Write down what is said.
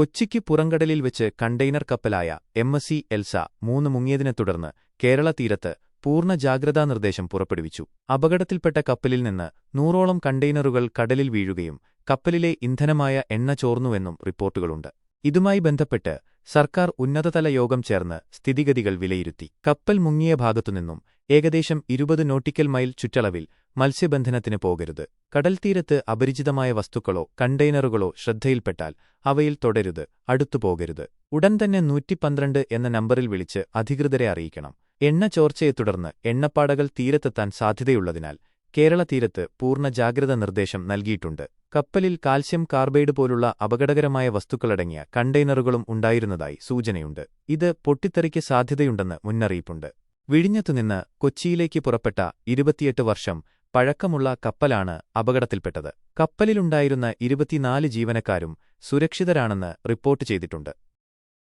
കൊച്ചിക്ക് പുറംകടലിൽ വെച്ച് container കപ്പലായ MSC Elsa 3 മുങ്ങിയതിനെ തുടർന്ന് കേരള തീരത്ത് പൂർണ്ണ ജാഗ്രതാ നിർദ്ദേശം പുറപ്പെടുവിച്ചു. അപകടത്തിൽപ്പെട്ട കപ്പലിൽ നിന്ന് 100ഓളം കണ്ടെയ്നറുകൾ കടലിൽ വീഴുകയും കപ്പലിലെ ഇന്ധനമായ എണ്ണ ചോർന്നുവെന്നും റിപ്പോർട്ടുകളുണ്ട്. ഇതുമായി ബന്ധപ്പെട്ട് സർക്കാർ ഉന്നതതല യോഗം ചേർന്ന് സ്ഥിതിഗതികൾ വിലയിരുത്തി. കപ്പൽ മുങ്ങിയ ഭാഗത്തുനിന്നും ഏകദേശം 20 നോട്ടിക്കൽ മൈൽ ചുറ്റളവിൽ മത്സ്യബന്ധനത്തിന് പോകരുത്. കടൽത്തീരത്ത് അപരിചിതമായ വസ്തുക്കളോ കണ്ടെയ്നറുകളോ ശ്രദ്ധയിൽപ്പെട്ടാൽ അവയിൽ തൊടരുത്, അടുത്തുപോകരുത്. ഉടൻ തന്നെ 112 എന്ന നമ്പറിൽ വിളിച്ച് അധികൃതരെ അറിയിക്കണം. എണ്ണ ചോർച്ചയെ തുടർന്ന് എണ്ണപ്പാടകൾ തീരത്തെത്താൻ സാധ്യതയുള്ളതിനാൽ കേരള തീരത്ത് പൂർണ്ണ ജാഗ്രത നിർദ്ദേശം നൽകിയിട്ടുണ്ട്. കപ്പലിൽ കാൽസ്യം കാർബൈഡ് പോലുള്ള അപകടകരമായ വസ്തുക്കളടങ്ങിയ കണ്ടെയ്നറുകളും ഉണ്ടായിരുന്നതായി സൂചനയുണ്ട്. ഇത് പൊട്ടിത്തെറിക്ക് സാധ്യതയുണ്ടെന്ന് മുന്നറിയിപ്പുണ്ട്. വിഴിഞ്ഞത്തുനിന്ന് കൊച്ചിയിലേക്ക് പുറപ്പെട്ട 28 വർഷം പഴക്കമുള്ള കപ്പലാണ് അപകടത്തിൽപ്പെട്ടത്. കപ്പലിലുണ്ടായിരുന്ന 24 ജീവനക്കാരും സുരക്ഷിതരാണെന്ന് റിപ്പോർട്ട് ചെയ്തിട്ടുണ്ട്.